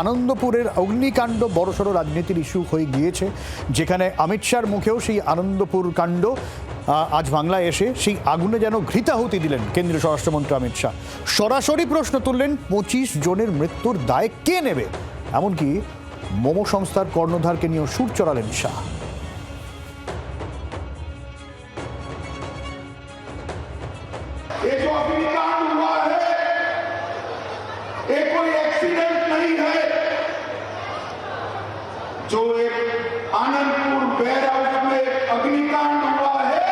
আনন্দপুরের অগ্নিকাণ্ড বড়সড় রাজনীতির ইস্যু হয়ে গিয়েছে, যেখানে অমিত শাহর মুখেও সেই আনন্দপুর কাণ্ড আজ বাংলায় এসে সেই আগুনে যেন ঘৃতাহুতি দিলেন কেন্দ্রীয় স্বরাষ্ট্রমন্ত্রী অমিত শাহ। সরাসরি প্রশ্ন তুললেন 25 জনের মৃত্যুর দায় কে নেবে, এমনকি মোমো সংস্থার কর্ণধারকে নিয়েও সুর চড়ালেন শাহ। ये जो अग्निकांड हुआ है ये कोई एक्सीडेंट नहीं है। जो एक आनंदपुर वेयर हाउस में अग्निकांड हुआ है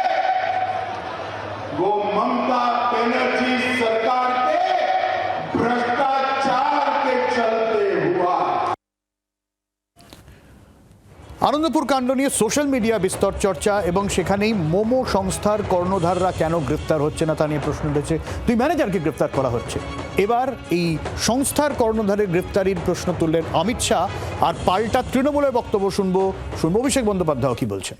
वो ममता बनर्जी सरकार के भ्रष्टाचार के चलते हुआ। আনন্দপুর কাণ্ড নিয়ে সোশ্যাল মিডিয়া বিস্তর চর্চা এবং সেখানেই মোমো সংস্থার কর্ণধাররা কেন গ্রেফতার হচ্ছে না তা নিয়ে প্রশ্ন উঠেছে। দুই ম্যানেজারকে গ্রেফতার করা হচ্ছে, এবার এই সংস্থার কর্ণধারের গ্রেফতারির প্রশ্ন তুললেন অমিত শাহ। আর পাল্টা তৃণমূলের বক্তব্য শুনবো অভিষেক বন্দ্যোপাধ্যায় কি বলছেন।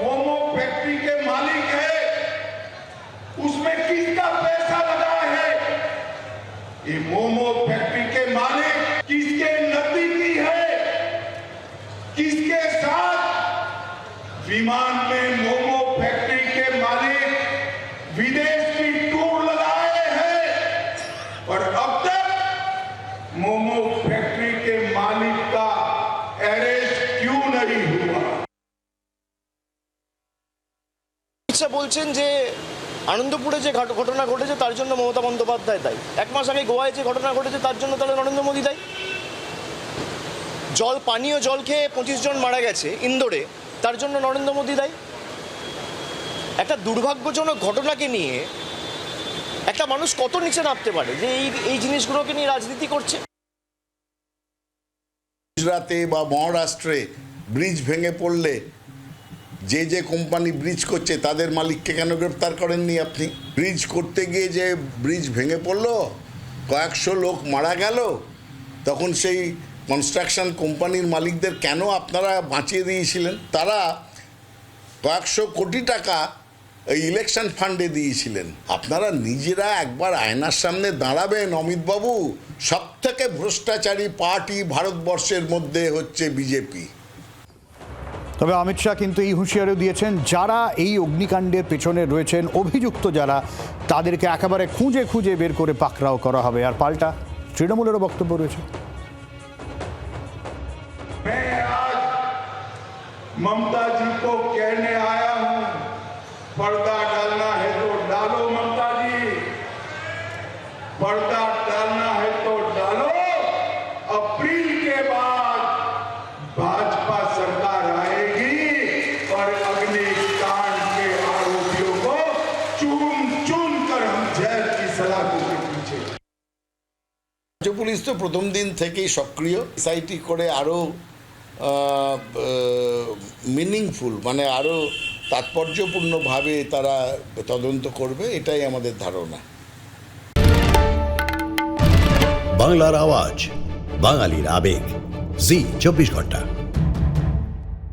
मोमो फैक्ट्री के मालिक है उसमें किसका पैसा लगा है? ये मोमो फैक्ट्री के मालिक किसके नजदीकी है? किसके साथ विमान में मोमो फैक्ट्री के मालिक विदेश की टूर लगाए हैं और अब तक मोमो फैक्ट्री के मालिक का अरेस्ट क्यों नहीं हुआ? বলছেন যে আনন্দপুরে যে ঘটনা ঘটেছে তার জন্য মমতা বন্দ্যোপাধ্যায় দায়ী, এক মাস আগে গোয়ায় যে ঘটনা ঘটেছে তার জন্য তাহলে নরেন্দ্র মোদী দায়ী। পানীয় জল খেয়ে 25 জন মারা গেছে ইন্দোরে, তার জন্য নরেন্দ্র মোদী দায়ী। একটা দুর্ভাগ্যজনক ঘটনাকে নিয়ে একটা মানুষ কত নিচে নামতে পারে যে এই জিনিসগুলোকে নিয়ে রাজনীতি করছে। গুজরাটে বা মহারাষ্ট্রে ব্রিজ ভেঙে পড়লে যে যে কোম্পানি ব্রিজ করছে তাদের মালিককে কেন গ্রেপ্তার করেননি আপনি? ব্রিজ করতে গিয়ে যে ব্রিজ ভেঙে পড়লো, কয়েকশো লোক মারা গেল, তখন সেই কনস্ট্রাকশন কোম্পানির মালিকদের কেন আপনারা বাঁচিয়ে দিয়েছিলেন? তারা কয়েকশো কোটি টাকা এই ইলেকশন ফান্ডে দিয়েছিলেন। আপনারা নিজেরা একবার আয়নার সামনে দাঁড়াবেন অমিতবাবু। সবথেকে ভ্রষ্টাচারী পার্টি ভারতবর্ষের মধ্যে হচ্ছে বিজেপি। তবে অমিত শাহ কিন্তু এই হুঁশিয়ারিও দিয়েছেন, যারা এই অগ্নিকাণ্ডের পেছনে রয়েছেন অভিযুক্ত যারা, তাদেরকে একেবারে খুঁজে খুঁজে বের করে পাকড়াও করা হবে। আর পাল্টা তৃণমূলেরও বক্তব্য রয়েছে। मैं आज ममता जी को कहने आया हूं, पर्दा डालना है तो डालो ममता जी, पर्दा डालना है तो डालो। अप्रैल के बाद भाजपा सरकार आएगी और अग्निकांड के आरोपियों को चुन चुन कर हम जहर की सलाखों के पीछे। রাজ্য পুলিশ তো প্রথম দিন থেকেই সক্রিয়, এসআইটি করে আরও মিনিংফুল মানে আরও তাৎপর্যপূর্ণভাবে তারা তদন্ত করবে, এটাই আমাদের ধারণা। বাংলার আওয়াজ, বাঙালির আবেগ, জি 24 ঘন্টা।